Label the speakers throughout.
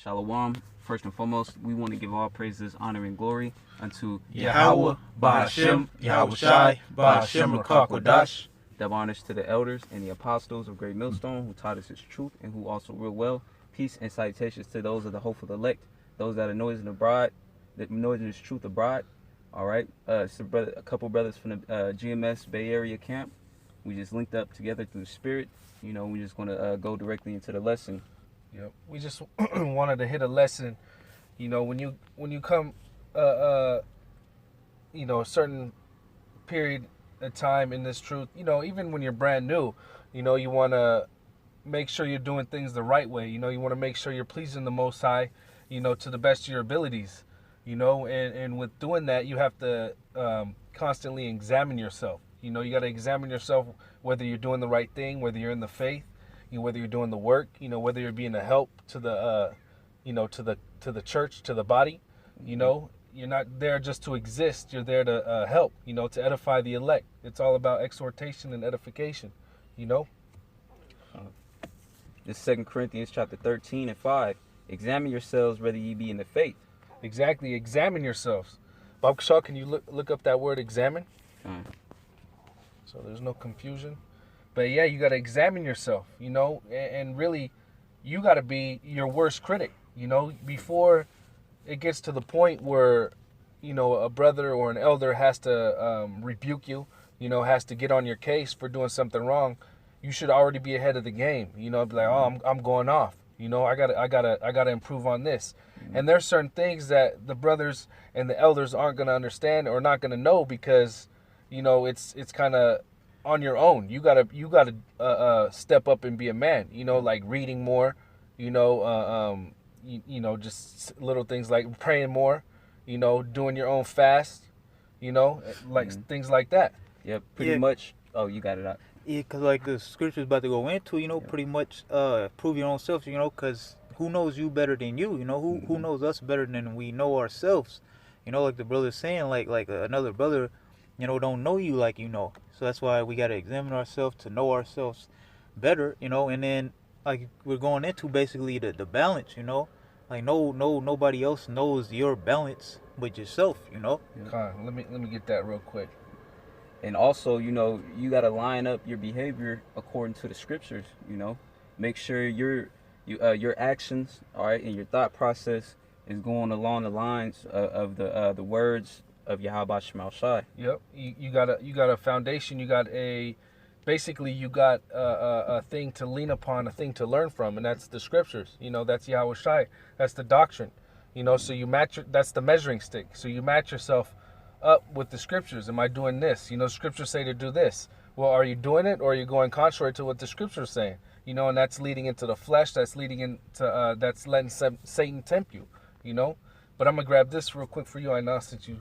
Speaker 1: Shalom. First and foremost, we want to give all praises, honor, and glory unto
Speaker 2: Yahweh, Ba'ashem, Yahweh Shai, Ba'ashem Rakakwadash.
Speaker 1: Double honors to the elders and the apostles of Great Millstone who taught us his truth and who also rule well. Peace and salutations to those of the hopeful elect, those that are noising abroad, that noising his truth abroad. All right, it's a couple brothers from the GMS Bay Area camp. We just linked up together through the Spirit. You know, we're just going to go directly into the lesson.
Speaker 2: Yep. We just wanted to hit a lesson. You know, when you come, you know, a certain period of time in this truth, you know, even when you're brand new, you know, you want to make sure you're doing things the right way. You know, you want to make sure you're pleasing the Most High, you know, to the best of your abilities, you know, and with doing that, you have to constantly examine yourself. You know, you got to examine yourself, whether you're doing the right thing, whether you're in the faith, you know, whether you're doing the work, you know, whether you're being a help to the, you know, to the church, to the body. You know, you're not there just to exist. You're there to help, you know, to edify the elect. It's all about exhortation and edification, you know.
Speaker 1: This 2 Corinthians chapter 13 and 5. Examine yourselves whether ye be in the faith.
Speaker 2: Exactly. Examine yourselves. Bob Shaw, can you look up that word examine? So there's no confusion. But yeah, you got to examine yourself, you know, and really you got to be your worst critic, you know, before it gets to the point where, you know, a brother or an elder has to rebuke you, you know, has to get on your case for doing something wrong. You should already be ahead of the game, you know, be like, oh, I'm going off, you know, I gotta improve on this. And there's certain things that the brothers and the elders aren't going to understand or not going to know because, you know, it's kind of on your own. You gotta step up and be a man, you know, like reading more, you know, you know, just little things like praying more, you know, doing your own fast, you know, like things like that.
Speaker 1: Yep, pretty much. Oh, you got it out.
Speaker 3: Yeah, because like the scripture's about to go into, you know, pretty much prove your own self, you know, because who knows you better than you, you know, who knows us better than we know ourselves, you know, like the brother's saying, like another brother, you know, don't know you like you know. So that's why we got to examine ourselves to know ourselves better, you know, and then like we're going into basically the balance, you know, like nobody else knows your balance but yourself, you know.
Speaker 2: Let me get that real quick.
Speaker 1: And also, you know, you got to line up your behavior according to the scriptures, you know. Make sure your actions, all right, and your thought process is going along the lines of the words of Yahweh Shema Shai.
Speaker 2: Yep. You got a foundation, you got a thing to lean upon, a thing to learn from, and that's the scriptures. You know, that's Yahweh Shai. That's the doctrine. You know, so you match that's the measuring stick. So you match yourself up with the scriptures. Am I doing this? You know, scriptures say to do this. Well, are you doing it or are you going contrary to what the scriptures saying? You know, and that's leading into the flesh, that's leading into that's letting Satan tempt you, you know. But I'm going to grab this real quick for you. I know since you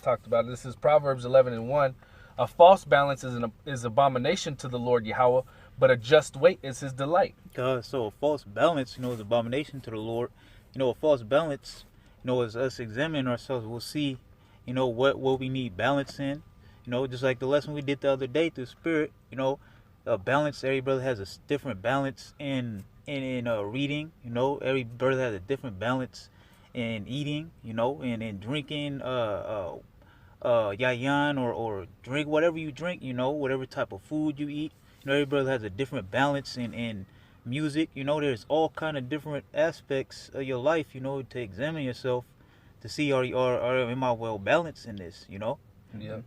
Speaker 2: talked about it. This is Proverbs 11:1. A false balance is abomination to the Lord Yahweh, but a just weight is his delight.
Speaker 3: So a false balance, you know, is abomination to the Lord. You know, a false balance, you know, is us examining ourselves. We'll see, you know, what we need balance in. You know, just like the lesson we did the other day through Spirit, you know, balance, every brother has a different balance in reading, you know, every brother has a different balance in eating, you know, and in drinking yayan or drink whatever you drink, you know, whatever type of food you eat. You know, every brother has a different balance in music. You know, there's all kind of different aspects of your life, you know, to examine yourself to see am I well balanced in this, you know?
Speaker 2: Yeah.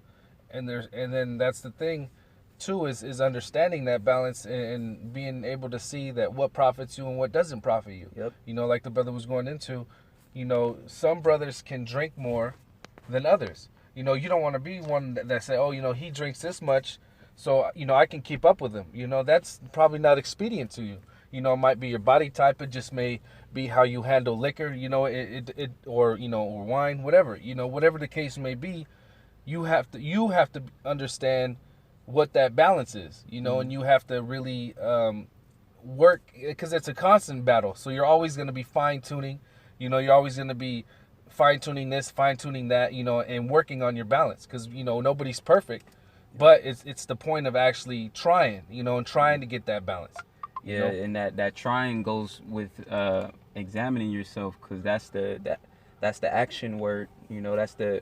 Speaker 2: And then that's the thing too is understanding that balance and being able to see that what profits you and what doesn't profit you.
Speaker 1: Yep.
Speaker 2: You know, like the brother was going into, you know, some brothers can drink more than others. You know, you don't want to be one that say, oh, you know, he drinks this much, so, you know, I can keep up with him. You know, that's probably not expedient to you. You know, it might be your body type. It just may be how you handle liquor, you know, or, you know, or wine, whatever. You know, whatever the case may be, you have to understand what that balance is, you know, and you have to really work, because it's a constant battle. So you're always going to be fine-tuning, you know, you're always going to be fine-tuning this, fine-tuning that, you know, and working on your balance, because, you know, nobody's perfect, but it's the point of actually trying, you know, and trying to get that balance.
Speaker 1: Yeah, and that trying goes with examining yourself, because that's the action word. You know, that's the,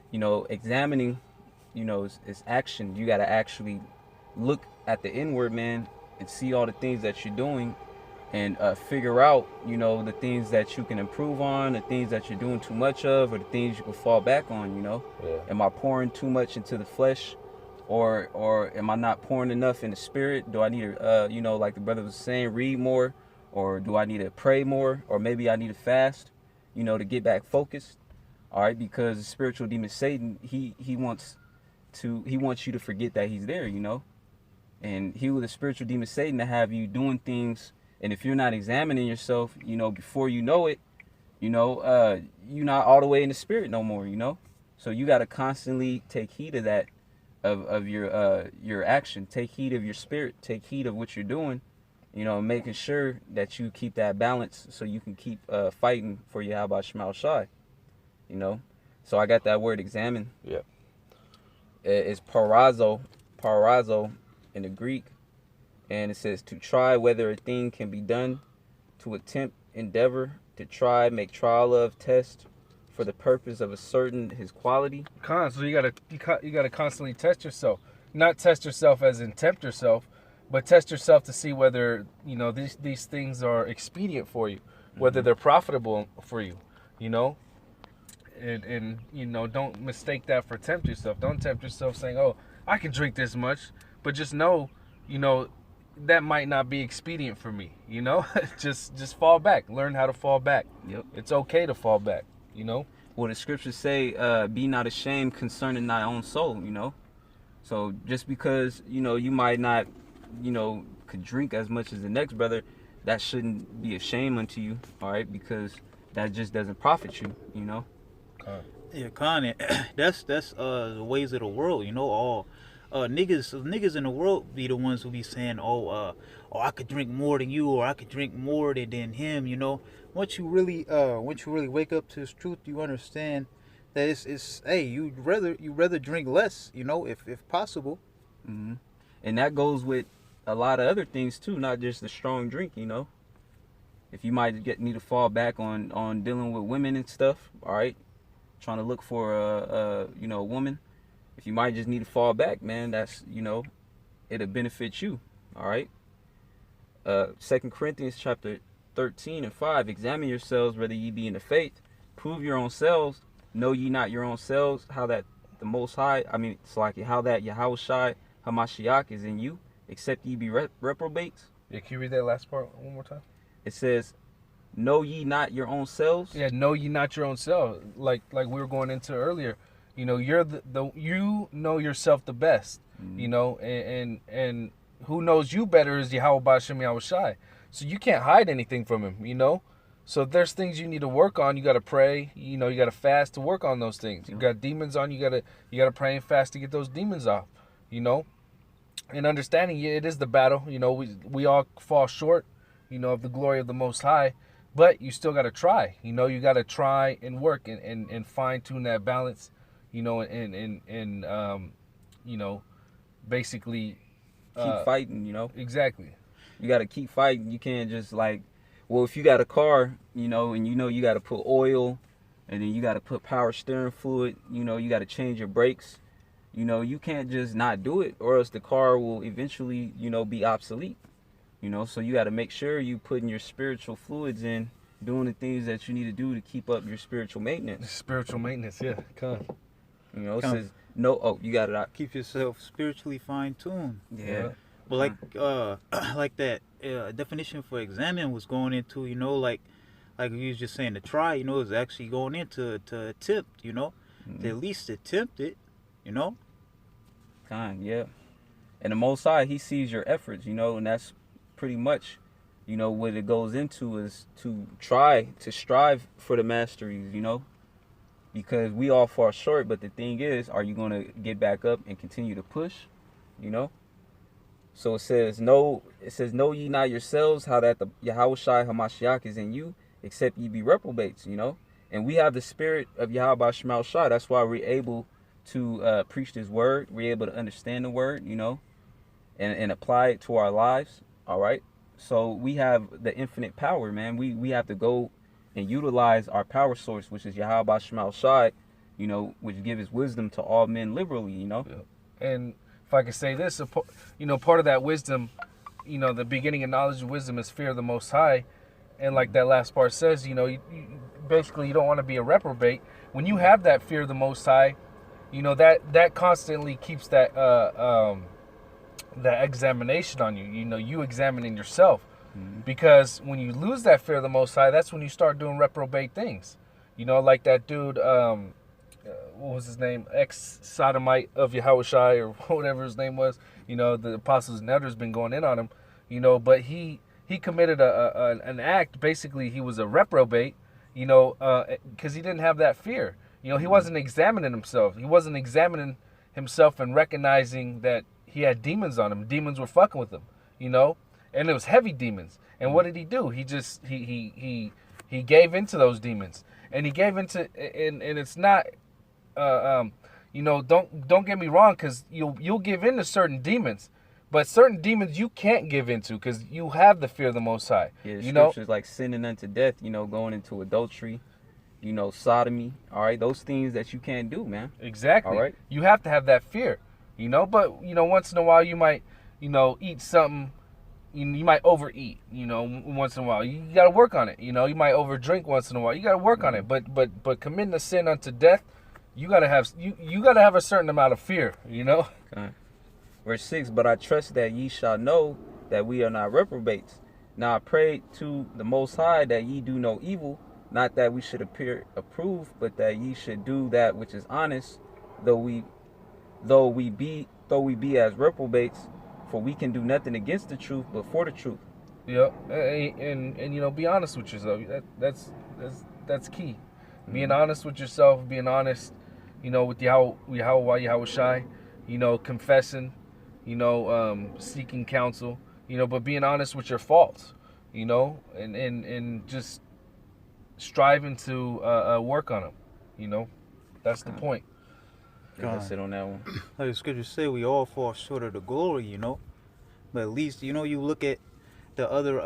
Speaker 1: you know, examining. You know, it's action. You got to actually look at the inward man and see all the things that you're doing, and figure out, you know, the things that you can improve on, the things that you're doing too much of, or the things you can fall back on. You know, am I pouring too much into the flesh, or am I not pouring enough in the spirit? Do I need to, you know, like the brother was saying, read more, or do I need to pray more, or maybe I need to fast, you know, to get back focused? All right, because the spiritual demon Satan, he wants you to forget that he's there, you know, and he with the spiritual demon Satan to have you doing things. And if you're not examining yourself, you know, before you know it, you know, you're not all the way in the spirit no more, you know. So you got to constantly take heed of that, of your action. Take heed of your spirit. Take heed of what you're doing, you know, making sure that you keep that balance so you can keep fighting for Yahweh Shema Shai, you know. So I got that word examine.
Speaker 2: Yeah.
Speaker 1: It's parazo in the Greek. And it says to try whether a thing can be done, to attempt, endeavor, to try, make trial of, test, for the purpose of ascertain his quality.
Speaker 2: So you gotta constantly test yourself. Not test yourself as in tempt yourself, but test yourself to see whether, you know, these things are expedient for you, whether they're profitable for you, you know. And you know, don't mistake that for tempt yourself. Don't tempt yourself saying, oh, I can drink this much, but just know, you know, that might not be expedient for me, you know. just fall back. Learn how to fall back.
Speaker 1: Yep.
Speaker 2: It's okay to fall back, you know.
Speaker 1: Well, the scriptures say, be not ashamed concerning thy own soul, you know. So just because, you know, you might not, you know, could drink as much as the next brother, that shouldn't be a shame unto you, all right, because that just doesn't profit you, you know.
Speaker 3: Yeah, Con, that's the ways of the world, you know. All niggas in the world be the ones who be saying, oh, I could drink more than you, or I could drink more than him, you know. Once you really wake up to this truth, you understand that it's hey, you'd rather drink less, you know, if possible.
Speaker 1: Mm-hmm. And that goes with a lot of other things too, not just the strong drink, you know. If you might need to fall back on dealing with women and stuff, all right, trying to look for a woman, if you might just need to fall back, man, that's, you know, it'll benefit you, all right. 2 Corinthians chapter 13:5, examine yourselves whether ye be in the faith, prove your own selves, know ye not your own selves, how that the Most High, it's like how that Yahweh Shai Hamashiach is in you, except ye be reprobates.
Speaker 2: Yeah, can you read that last part one more time?
Speaker 1: It says, know ye not your own selves.
Speaker 2: Yeah, know ye not your own self. Like we were going into earlier, you know, you're you know yourself the best, you know, and who knows you better is Yahweh B'Shem Yahweh Shai. So you can't hide anything from him, you know. So if there's things you need to work on, you got to pray, you know, you got to fast to work on those things. You got demons on, you got to pray and fast to get those demons off, you know. And understanding, yeah, it is the battle, you know, we all fall short, you know, of the glory of the Most High, but you still got to try, you know, you got to try and work and fine tune that balance, you know, and you know, basically
Speaker 1: keep fighting, you know.
Speaker 2: Exactly.
Speaker 1: You got to keep fighting. You can't just like, well, if you got a car, you know, and you know you got to put oil, and then you got to put power steering fluid, you know, you got to change your brakes. You know, you can't just not do it, or else the car will eventually, you know, be obsolete. You know, so you got to make sure you putting your spiritual fluids in, doing the things that you need to do to keep up your spiritual maintenance.
Speaker 2: Spiritual maintenance, yeah. Come.
Speaker 1: You know, it says no. Oh, you got it out.
Speaker 3: Keep yourself spiritually fine-tuned.
Speaker 1: Yeah.
Speaker 3: But like that definition for examine was going into, you know, like you was just saying to try, you know, is actually going into to attempt, you know, to at least attempt it, you know.
Speaker 1: Yeah. And the Most High, he sees your efforts, you know, and that's pretty much, you know, what it goes into is to strive for the masteries, you know, because we all fall short. But the thing is, are you going to get back up and continue to push, you know? So it says, know ye not yourselves how that the Yahweh Shai Hamashiach is in you, except ye be reprobates, you know? And we have the spirit of Yahweh Shema Shai. That's why we're able to preach this word. We're able to understand the word, you know, and apply it to our lives, all right? So we have the infinite power, man. We have to go and utilize our power source, which is Yahweh Shema Shai, which gives wisdom to all men liberally,
Speaker 2: Yeah. And if I could say this, part of that wisdom, the beginning of knowledge and wisdom is fear of the Most High. And like that last part says, basically you don't want to be a reprobate. When you have that fear of the Most High, that constantly keeps that examination on you. You examining yourself. Because when you lose that fear of the Most High, that's when you start doing reprobate things. Like that dude, what was his name? Ex-sodomite of Yahushai, or whatever his name was. The apostles and elders been going in on him. But he committed an act. Basically, he was a reprobate, because he didn't have that fear. He wasn't examining himself. He wasn't examining himself and recognizing that he had demons on him. Demons were fucking with him, and it was heavy demons. And what did he do? He just he gave into those demons, and he gave into and it's not don't get me wrong, because you'll give in to certain demons, but certain demons you can't give into because you have the fear of the Most High.
Speaker 1: Yeah, the scriptures like sinning unto death, going into adultery, sodomy. All right, those things that you can't do, man.
Speaker 2: Exactly.
Speaker 1: All right,
Speaker 2: you have to have that fear, but once in a while you might eat something. You might overeat, once in a while. You got to work on it. You might overdrink once in a while. You got to work on it. But committing a sin unto death, you got to have a certain amount of fear.
Speaker 1: Okay. Verse 6, but I trust that ye shall know that we are not reprobates. Now I pray to the Most High that ye do no evil, not that we should appear approved, but that ye should do that which is honest, though we be as reprobates. For we can do nothing against the truth, but for the truth.
Speaker 2: Yeah, and be honest with yourself. That's key. Being honest with yourself, being honest, with Yahweh Shai, confessing, seeking counsel, but being honest with your faults, and just striving to work on them. That's the point.
Speaker 1: That's it on that one.
Speaker 3: Like the scriptures say, we all fall short of the glory, But at least, you look at the other,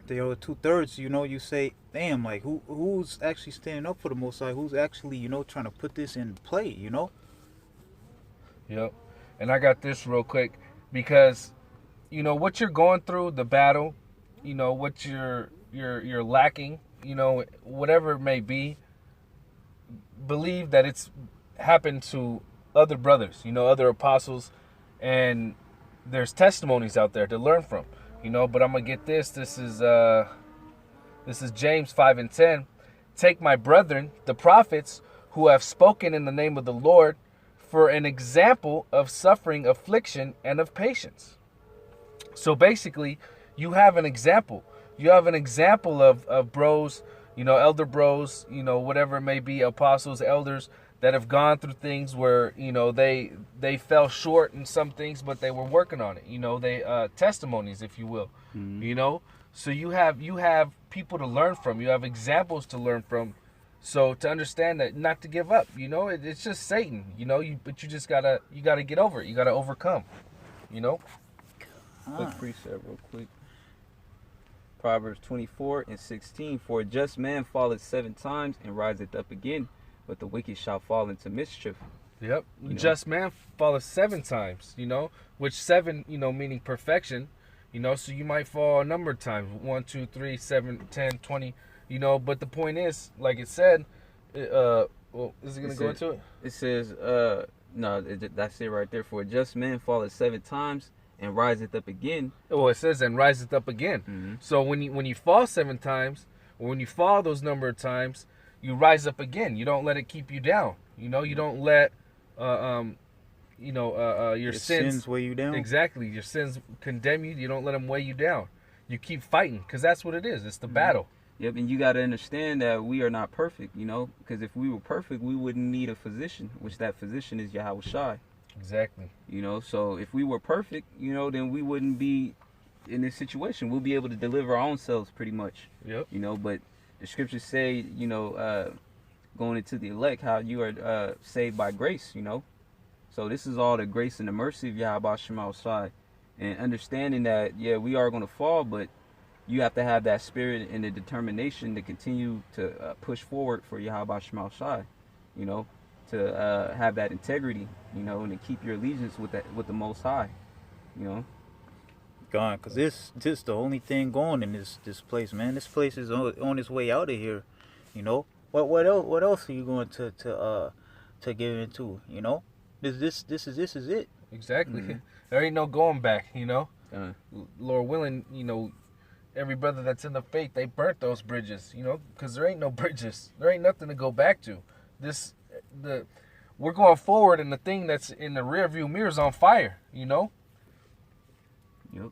Speaker 3: the other 2/3, you say, damn, like who's actually standing up for the Most High? Who's actually, trying to put this in play,
Speaker 2: Yep. And I got this real quick because, what you're going through, the battle, what you're lacking, whatever it may be, believe that it's happened to other brothers, other apostles, and there's testimonies out there to learn from, but I'm gonna get this. This is James 5:10. Take my brethren, the prophets, who have spoken in the name of the Lord, for an example of suffering, affliction, and of patience. So basically, you have an example. You have an example of bros, elder bros, whatever it may be, apostles, elders, that have gone through things where they fell short in some things, but they were working on it. They testimonies, if you will. So you have people to learn from. You have examples to learn from. So to understand that, not to give up. It's just Satan. But you just gotta get over it. You gotta overcome.
Speaker 1: Quick precept, real quick. Proverbs 24:16. For a just man falleth 7 times and riseth up again, but the wicked shall fall into mischief.
Speaker 2: Yep. Just man falleth 7 times, which 7, meaning perfection, so you might fall a number of times, 1, 2, 3, 7, 10, 20, but the point is, like it said, is it going to go into it?
Speaker 1: It says, no, that's it right there. For a just man falleth 7 times and riseth up again.
Speaker 2: Well, it says, and riseth up again.
Speaker 1: Mm-hmm.
Speaker 2: So when you fall 7 times, or when you fall those number of times, you rise up again. You don't let it keep you down. You don't let your sins
Speaker 3: weigh you down.
Speaker 2: Exactly. Your sins condemn you. You don't let them weigh you down. You keep fighting, because that's what it is. It's the battle.
Speaker 1: Yep, and you got to understand that we are not perfect, because if we were perfect, we wouldn't need a physician, which that physician is Yahweh Shai.
Speaker 2: Exactly.
Speaker 1: So if we were perfect, then we wouldn't be in this situation. We'll be able to deliver our own selves pretty much.
Speaker 2: Yep.
Speaker 1: But the scriptures say, going into the elect, how you are saved by grace, So this is all the grace and the mercy of Yahweh Shema Shai. and understanding that, yeah, we are going to fall, but you have to have that spirit and the determination to continue to push forward for Yahweh Shema Shai, you know, to have that integrity, you know, and to keep your allegiance with the Most High, you know.
Speaker 3: Gone, cause this the only thing going in this place, man. This place is on its way out of here, you know. What else are you going to get into, you know? This is it.
Speaker 2: Exactly.
Speaker 1: Mhm.
Speaker 2: There ain't no going back, you know.
Speaker 1: Uh,
Speaker 2: Lord willing, you know, every brother that's in the faith, they burnt those bridges, you know, because there ain't no bridges. There ain't nothing to go back to. We're going forward, and the thing that's in the rear view mirror is on fire, you know.
Speaker 1: Yep.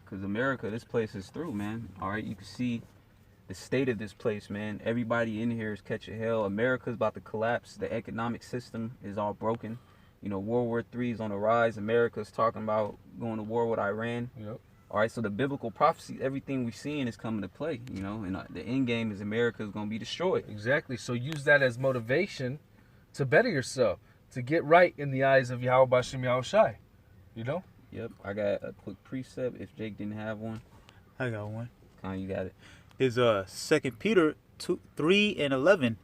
Speaker 1: Because America, this place is through, man. All right, you can see the state of this place, man. Everybody in here is catching hell. America's about to collapse. The economic system is all broken. You know, World War III is on the rise. America's talking about going to war with Iran.
Speaker 2: Yep.
Speaker 1: All right, so the biblical prophecy, everything we're seeing is coming to play, you know, and the end game is America is going to be destroyed.
Speaker 2: Exactly. So use that as motivation to better yourself, to get right in the eyes of Yahweh Bashem Yahushai, you know.
Speaker 1: Yep, I got a quick precept if Jake didn't have one.
Speaker 3: I got one.
Speaker 1: You got it.
Speaker 3: Is 2 Peter 3:11.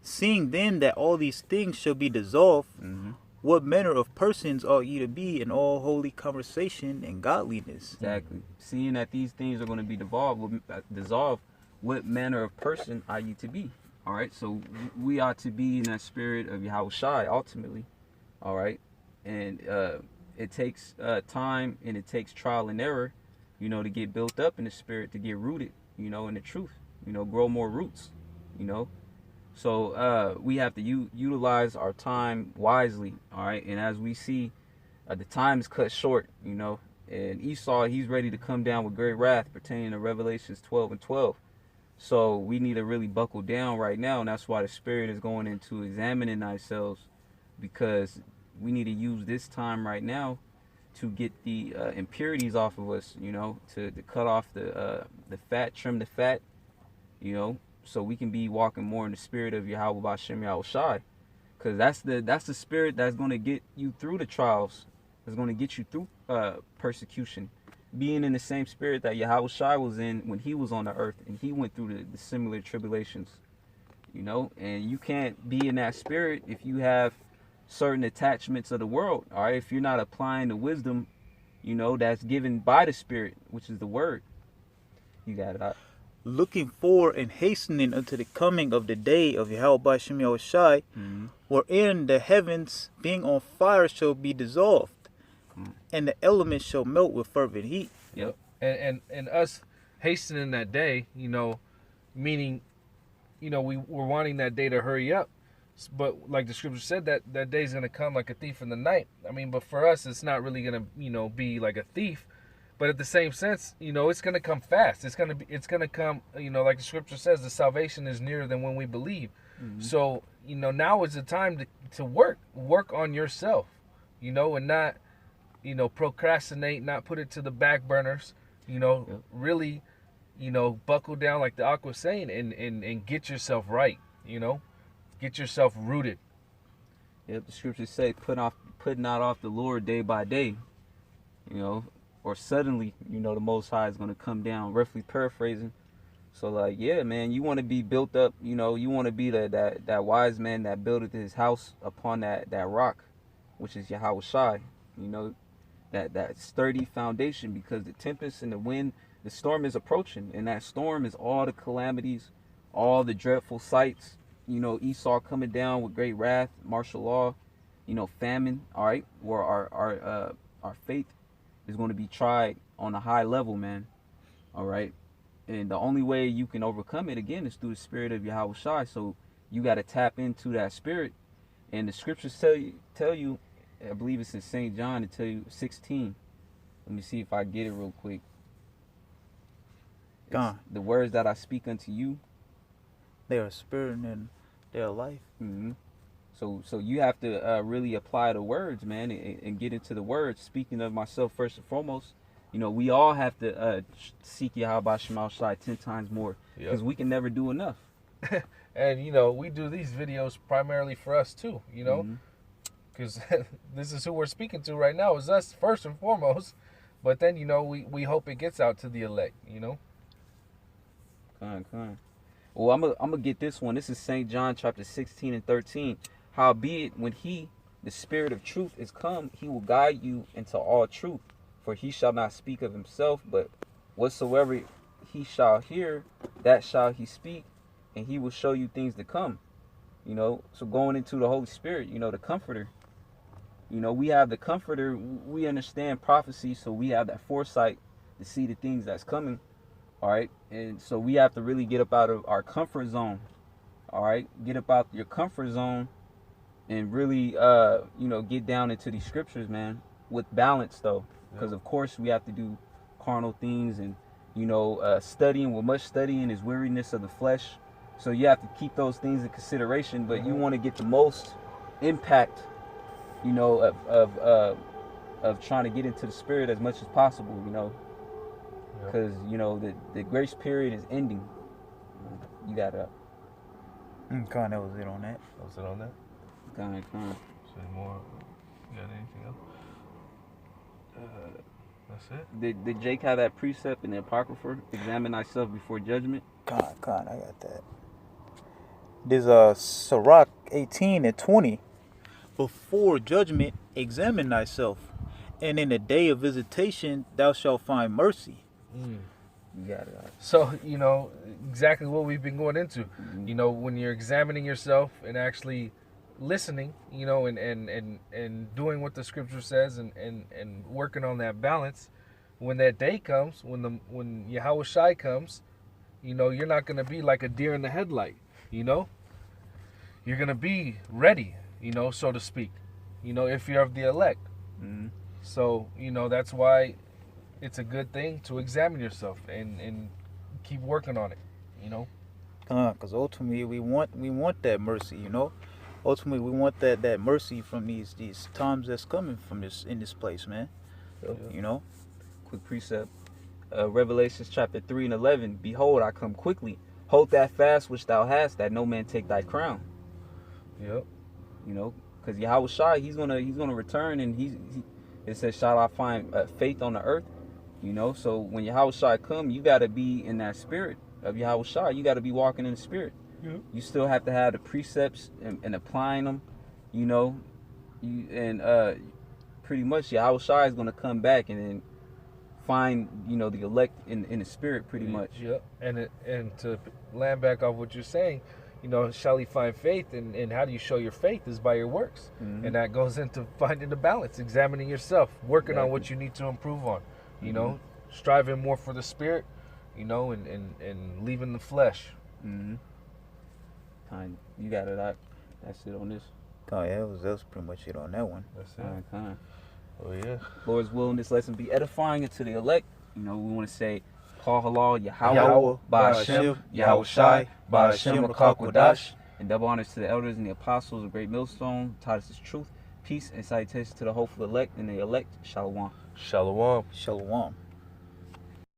Speaker 3: Seeing then that all these things shall be dissolved,
Speaker 1: Mm-hmm.
Speaker 3: what manner of persons ought ye to be in all holy conversation and godliness?
Speaker 1: Exactly. Seeing that these things are going to be dissolved, what manner of person are you to be? All right, so we are to be in that spirit of Yahweh Shai ultimately. All right, and it takes time and it takes trial and error, you know, to get built up in the spirit, to get rooted, you know, in the truth, you know, grow more roots, you know. So we have to utilize our time wisely, all right? And as we see, the time is cut short, you know. And Esau, he's ready to come down with great wrath pertaining to Revelations 12:12. So we need to really buckle down right now, and that's why the Spirit is going into examining ourselves, because we need to use this time right now to get the impurities off of us, you know, to cut off the fat, trim the fat, you know, so we can be walking more in the spirit of Yahweh Bashem Yahushai, because that's the spirit that's going to get you through the trials, that's going to get you through persecution, being in the same spirit that Yahushai was in when he was on the earth and he went through the similar tribulations, you know. And you can't be in that spirit if you have certain attachments of the world, all right? If you're not applying the wisdom, you know, that's given by the Spirit, which is the word. You got it.
Speaker 3: Looking for and hastening unto the coming of the day of Yahweh Bashem Yahushai, wherein the heavens being on fire shall be dissolved, and the elements shall melt with fervent heat.
Speaker 1: Yep.
Speaker 2: And us hastening that day, you know, meaning, you know, we're wanting that day to hurry up. But like the scripture said, that day's going to come like a thief in the night. I mean, but for us, it's not really going to, you know, be like a thief. But at the same sense, you know, it's going to come fast. It's going to come, you know, like the scripture says, the salvation is nearer than when we believe. Mm-hmm. So, you know, now is the time to work on yourself, you know, and not, you know, procrastinate, not put it to the back burners, you know, really, you know, buckle down like the Aqua was saying and get yourself right, you know, get yourself rooted.
Speaker 1: Yep, the scriptures say, put not off the Lord day by day, you know, or suddenly, you know, the Most High is going to come down, roughly paraphrasing. So, like, yeah, man, you want to be built up, you know, you want to be that wise man that buildeth his house upon that rock, which is Yahweh Shai, you know, that sturdy foundation, because the tempest and the wind, the storm is approaching, and that storm is all the calamities, all the dreadful sights, you know, Esau coming down with great wrath, martial law, you know, famine, all right, where our faith is going to be tried on a high level, man. All right. And the only way you can overcome it, again, is through the spirit of Yahweh Shai. So you got to tap into that spirit. And the scriptures tell you, I believe it's in St. John, to tell you 16. Let me see if I get it real quick. The words that I speak unto you,
Speaker 3: they are spirit and they are life.
Speaker 1: Mm-hmm. So you have to really apply the words, man, and get into the words. Speaking of myself first and foremost, you know, we all have to seek Yahweh Shema Shai 10 times more, because we can never do enough.
Speaker 2: And, you know, we do these videos primarily for us too, you know, because this is who we're speaking to right now, is us first and foremost. But then, we hope it gets out to the elect,
Speaker 1: Kind. Well, I'm gonna get this one. This is St. John chapter 16 and 13. Howbeit, when he, the Spirit of truth, is come, he will guide you into all truth. For he shall not speak of himself, but whatsoever he shall hear, that shall he speak, and he will show you things to come. So going into the Holy Spirit, the Comforter. We have the Comforter. We understand prophecy, so we have that foresight to see the things that's coming. All right, and so we have to really get up out of our comfort zone. All right, get up out your comfort zone, and really, get down into these scriptures, man, with balance though, because of course we have to do carnal things, and studying. With much studying is weariness of the flesh, so you have to keep those things in consideration. But you want to get the most impact, of trying to get into the Spirit as much as possible, because the grace period is ending. You gotta.
Speaker 3: Kind of was it on that.
Speaker 2: Was it on that?
Speaker 1: Kind.
Speaker 2: Say more. You got anything else? That's it.
Speaker 1: Did Jake have that precept in the Apocrypha? Examine thyself before judgment.
Speaker 3: Kind, I got that. There's Sirach 18 and 20. Before judgment, examine thyself, and in the day of visitation, thou shalt find mercy.
Speaker 1: You got it.
Speaker 2: So, exactly what we've been going into.
Speaker 1: Mm-hmm.
Speaker 2: When you're examining yourself and actually listening, and doing what the scripture says, and working on that balance, when that day comes, when Yahweh Shai comes, you're not going to be like a deer in the headlight, you're going to be ready, so to speak, if you're of the elect.
Speaker 1: Mm-hmm.
Speaker 2: So, that's why it's a good thing to examine yourself and keep working on it,
Speaker 3: Because ultimately we want that mercy, Ultimately we want that mercy from these times that's coming from in this place, man.
Speaker 1: Yeah. Quick precept. Revelations chapter 3 and 11. Behold, I come quickly. Hold that fast which thou hast, that no man take thy crown.
Speaker 2: Yep.
Speaker 1: Because Yahweh Shai, he's gonna return, and it says, shall I find faith on the earth? So when Yahweh Shai come, you got to be in that spirit of Yahweh Shai. You got to be walking in the spirit.
Speaker 2: Yep.
Speaker 1: You still have to have the precepts and applying them, pretty much Yahweh Shai is going to come back and then find, the elect in the spirit pretty much.
Speaker 2: Yep. And to land back off what you're saying, shall he find faith? And how do you show your faith is by your works. Mm-hmm. And that goes into finding the balance, examining yourself, working on what you need to improve on, striving more for the spirit, and leaving the flesh.
Speaker 1: Mm-hmm. You got it. That's it on this.
Speaker 3: Oh yeah, that was pretty much it on that one.
Speaker 2: That's it.
Speaker 1: Kind.
Speaker 2: Oh yeah.
Speaker 1: Lord's willing, this lesson be edifying it to the elect. We want to say, Paul Halal, Yahweh, Ba'ashem, Yahweh Shai, Ba'ashem, Rakal Kodash, and double honors to the elders and the apostles of Great Millstone, taught us truth, peace, and salutations to the hopeful elect and the elect. Shalom.
Speaker 2: Shalom.
Speaker 3: Shalom.